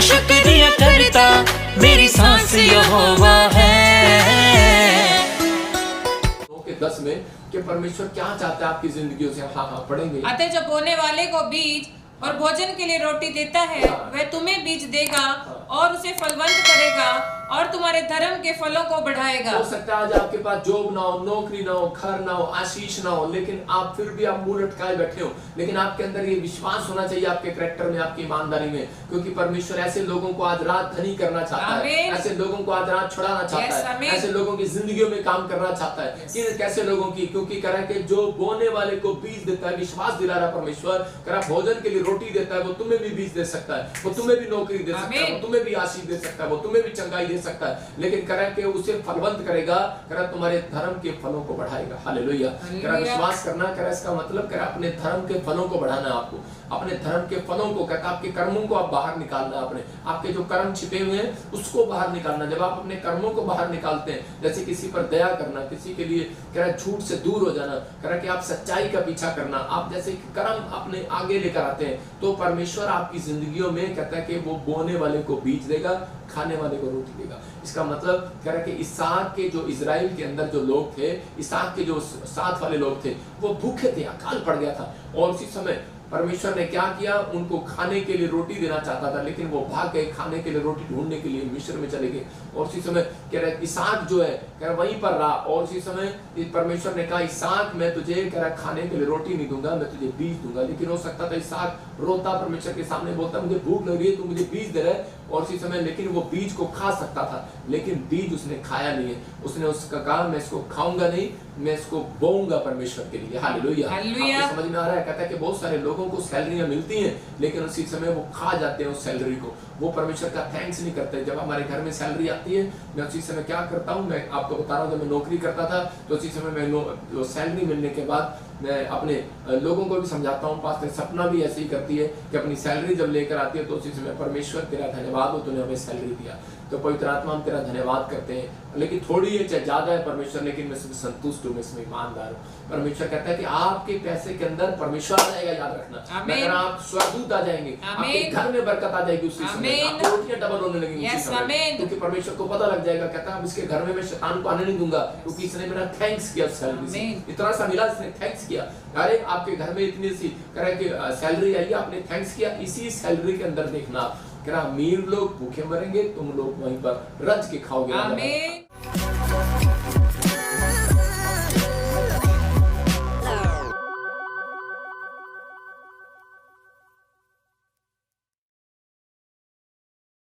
मैं शुक्रिया करता, मेरी सांस यहोवा है। 10 में कि परमेश्वर क्या चाहता है आपकी जिंदगियों से। हाँ पढ़ेंगे। अतः जो बोने वाले को बीज और भोजन के लिए रोटी देता है, वह तुम्हें बीज देगा और उसे फलवंत करेगा और तुम्हारे धर्म के फलों को बढ़ाएगा। हो सकता है आज आपके पास जॉब ना हो, नौकरी ना हो, घर ना हो, आशीष ना हो, लेकिन आप फिर भी आप मुंह लटकाए बैठे हो। लेकिन आपके अंदर ये विश्वास होना चाहिए आपके कैरेक्टर में, आपकी ईमानदारी में, क्योंकि परमेश्वर ऐसे लोगों को आज रात धनी करना चाहता है, ऐसे लोगों को आज रात छुड़ाना चाहता है, ऐसे लोगों की जिंदगियों में काम करना चाहता है। कैसे लोगों की? क्योंकि कह रहा है कि जो बोने वाले को बीज देता है, विश्वास दिला रहा परमेश्वर, कह रहा भोजन के लिए रोटी देता है, वो तुम्हें भी बीज दे सकता है, वो तुम्हें भी नौकरी दे सकता है, वो तुम्हें भी आशीष दे सकता है, वो तुम्हें भी चंगाई दे सकता है। लेकिन कह रहा है कि उसे फलवंत करेगा, कह रहा तुम्हारे धर्म के फलों को बढ़ाएगा। हालेलुया। कह रहा विश्वास करना, कह रहा इसका मतलब कह रहा अपने धर्म के फलों को बढ़ाना है आपको, अपने धर्म के फलों को, कहता आपके कर्मों को आप बाहर निकालना है, अपने आपके जो कर्म छिपे हुए हैं उसको बाहर निकालना। जब आप अपने कर्मों को बाहर निकालते हैं, जैसे किसी पर दया करना, किसी के लिए कह रहा झूठ से दूर हो जाना, कह रहा कि आप सच्चाई का पीछा करना, आप जैसे कर्म अपने आगे लेकर आते हैं, तो परमेश्वर आपकी जिंदगियों में कहता है कि वो बोने वाले को बीज देगा, खाने वाले को रोटी देगा। इसका मतलब कह रहा कि इसहाक के जो इजराइल के अंदर जो लोग थे, इसहाक के जो साथ वाले लोग थे, वो भूखे थे, अकाल पड़ गया था, और उसी समय परमेश्वर ने क्या किया, उनको खाने के लिए रोटी देना चाहता था, लेकिन वो भाग गए खाने के लिए रोटी ढूंढने के लिए, मिस्र में चले गए। और उसी समय कह रहा इसहाक जो है कह रहा वहीं पर रहा, और उसी समय परमेश्वर ने कहा इसहाक मैं तुझे कह रहा खाने के लिए रोटी नहीं दूंगा, मैं तुझे बीज दूंगा। लेकिन हो सकता था इसहाक रोता परमेश्वर के सामने, बोलता मुझे भूख लग रही है, तू मुझे बीज दे रहा है, और उसी समय लेकिन वो बीज को खा सकता था, लेकिन बीज उसने खाया नहीं है। उसने उसका कहा मैं इसको खाऊंगा नहीं, मैं इसको बोऊंगा परमेश्वर के लिए। हालेलुया। आपको समझ में आ रहा है? कहता है कि बहुत सारे लोगों को सैलरियां मिलती हैं, लेकिन उसी समय वो खा जाते हैं उस सैलरी को, वो परमेश्वर का थैंक्स नहीं करते। जब हमारे घर में सैलरी आती है, मैं उसी समय क्या करता हूँ, मैं आपको बता रहा हूँ, जब मैं नौकरी करता था तो उसी समय मैं सैलरी मिलने के बाद मैं अपने लोगों को भी समझाता हूँ। पास्टर सपना भी ऐसे ही करती है कि अपनी सैलरी जब लेकर आती है तो उसी समय परमेश्वर तेरा धन्यवाद हो, तूने हमें सैलरी दिया। तो पवित्र आत्मा हम तेरा धन्यवाद करते हैं, लेकिन थोड़ी है चाहे ज्यादा है परमेश्वर, लेकिन मैं इसमें संतुष्ट हूँ, मैं इसमें ईमानदार हूँ। परमेश्वर कहता है कि आपके पैसे के अंदर परमेश्वर आ जाएगा, याद रखना। अगर आप स्वर्गदूत आ जाएंगे, आपके घर में बरकत आ जाएगी, उसी समय आपको रोटियां डबल होने लगेंगी उसी समय, क्योंकि परमेश्वर को पता लग जाएगा। कहता है अब इसके घर में मैं शैतान को आने नहीं दूंगा, क्योंकि इसने मेरा थैंक्स किया, सैलरी से इतना सा मिला, इसने थैंक्स किया। अरे आपके घर में इतनी सी कह कि सैलरी आई, आपने थैंक्स किया, इसी सैलरी के अंदर देखना, कह रहा अमीर लोग भूखे मरेंगे, तुम लोग वहीं पर रज के खाओगे।